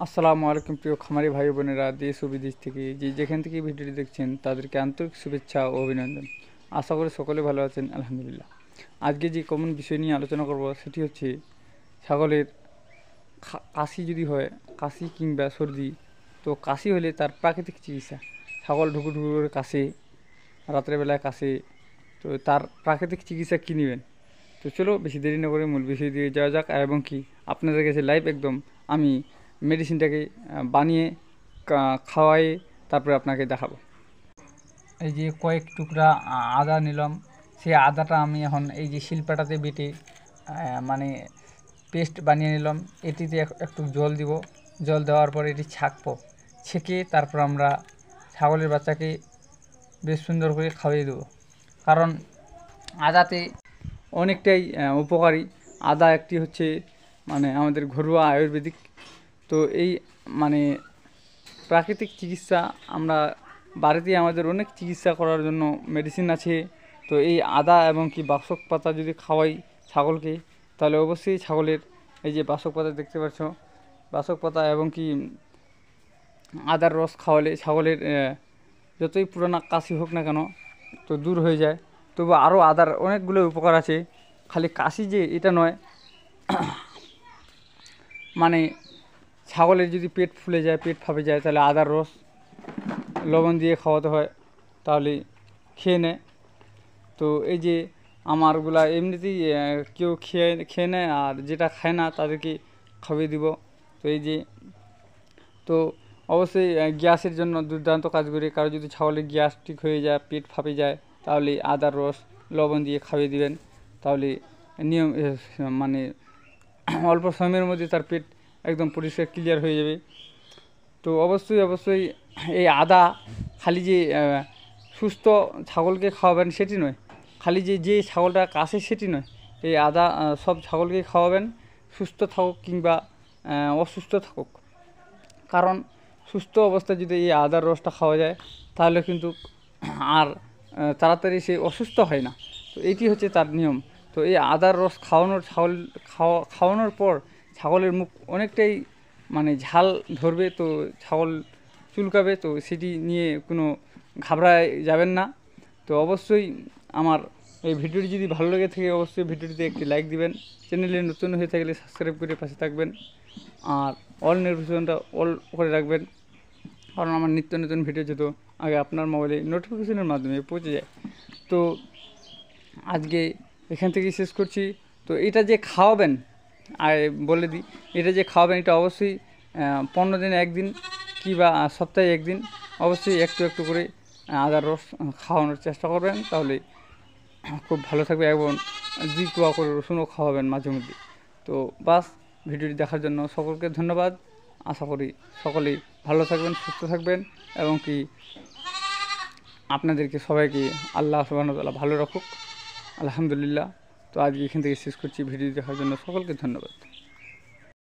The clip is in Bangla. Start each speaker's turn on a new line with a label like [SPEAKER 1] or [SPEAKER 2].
[SPEAKER 1] আসসালামু আলাইকুম প্রিয় খামারি ভাই বোনেরা, দেশ ও বিদেশ থেকে যেখান থেকে ভিডিওটি দেখছেন তাদেরকে আন্তরিক শুভেচ্ছা ও অভিনন্দন। আশা করি সকলে ভালো আছেন, আলহামদুলিল্লাহ। আজকে যে কমন বিষয় নিয়ে আলোচনা করব সেটি হচ্ছে ছাগলের কাশি যদি হয়, কাশি কিংবা সর্দি, তো কাশি হলে তার প্রাকৃতিক চিকিৎসা। ছাগল ঢুকু ঢুকু করে কাশে, রাত্রেবেলায় কাশে, তো তার প্রাকৃতিক চিকিৎসা কী নেবেন। তো চলো বেশি দেরি না করে মূল বিষয় দিয়ে যাওয়া যাক, এবং কি আপনাদের কাছে লাইভ একদম আমি মেডিসিনটাকে বানিয়ে খাওয়াই তারপরে আপনাকে দেখাবো। এই যে কয়েক টুকরা আদা নিলাম, সেই আদাটা আমি এখন এই যে শিলপাটাতে বেটে মানে পেস্ট বানিয়ে নিলাম। এটিতে একটু জল দিব, জল দেওয়ার পর এটি ছাঁকবো, ছেঁকে তারপর আমরা ছাগলের বাচ্চাকে বেশ সুন্দর করে খাইয়ে দেবো। কারণ আদাতে অনেকটাই উপকারী। আদা একটি হচ্ছে মানে আমাদের ঘরোয়া আয়ুর্বেদিক, তো এই মানে প্রাকৃতিক চিকিৎসা আমরা বাড়িতে আমাদের অনেক চিকিৎসা করার জন্য মেডিসিন আছে। তো এই আদা এবং কি বাসক পাতা যদি খাওয়াই ছাগলকে, তাহলে অবশ্যই ছাগলের এই যে বাসক পাতা দেখতে পাচ্ছ, বাসক পাতা এবং কি আদার রস খাওয়ালে ছাগলের যতই পুরানো কাশি হোক না কেন তো দূর হয়ে যায়। তবু আরও আদার অনেকগুলো উপকার আছে, খালি কাশি যে এটা নয়। মানে ছাগলের যদি পেট ফুলে যায়, পেট ফাঁপে যায়, তাহলে আদার রস লবণ দিয়ে খাওয়াতে হয়, তাহলে খেয়ে নেয়। তো এই যে আমারগুলা এমনিতেই কেউ খেয়ে নেয়, আর যেটা খায় না তাদেরকে খাইয়ে দিব। তো এই যে তো অবশ্যই গ্যাসের জন্য দুর্দান্ত কাজ করে। কারো যদি ছাগলের গ্যাস্ট্রিক হয়ে যায়, পেট ফাঁপে যায়, তাহলে আদার রস লবণ দিয়ে খাইয়ে দিবেন, তাহলে নিয়ম মানে অল্প সময়ের মধ্যে তার পেট একদম পরিষ্কার ক্লিয়ার হয়ে যাবে। তো অবশ্যই এই আদা খালি যে সুস্থ ছাগলকে খাওয়াবেন সেটি নয়, খালি যে ছাগলটা কাশে সেটি নয়, এই আদা সব ছাগলকে খাওয়াবেন, সুস্থ থাকুক কিংবা অসুস্থ থাকুক। কারণ সুস্থ অবস্থায় যদি এই আদার রসটা খাওয়া যায় তাহলে কিন্তু আর তাড়াতাড়ি সে অসুস্থ হয় না। তো এইটি হচ্ছে তার নিয়ম। তো এই আদার রস খাওয়ানোর পর ছাগলের মুখ অনেকটাই মানে ঝাল ধরবে, তো ছাগল চুলকাবে, তো সেটি নিয়ে কোনো ঘাবড়ায় যাবেন না। তো অবশ্যই আমার এই ভিডিওটি যদি ভালো লেগে থাকে অবশ্যই ভিডিওটিতে একটি লাইক দিবেন, চ্যানেলে নতুন হয়ে থাকলে সাবস্ক্রাইব করে পাশে থাকবেন, আর অল নোটিফিকেশনটা অল করে রাখবেন, কারণ আমার নিত্য নতুন ভিডিও যত আগে আপনার মোবাইলে নোটিফিকেশনের মাধ্যমে পৌঁছে যায়। তো আজকে এখান থেকেই শেষ করছি। তো এটা যে খাওয়াবেন, আর বলে দিই, এটা যে খাওয়াবেন এটা অবশ্যই 15 দিনে একদিন কিংবা সপ্তাহে একদিন অবশ্যই একটু একটু করে আদার রস খাওয়ানোর চেষ্টা করবেন, তাহলে খুব ভালো থাকবে। এবং 2 কোয়া করে রসুনও খাওয়াবেন মাঝে মধ্যে। তো বাস, ভিডিওটি দেখার জন্য সকলকে ধন্যবাদ। আশা করি সকলেই ভালো থাকবেন, সুস্থ থাকবেন, এবং কি আপনাদেরকে সবাইকে আল্লাহ সুবহানাহু ওয়া তাআলা ভালো রাখুক, আলহামদুলিল্লাহ। তো আজকে এখান থেকে শেষ করছি। ভিডিও দেখার জন্য সকলকে ধন্যবাদ।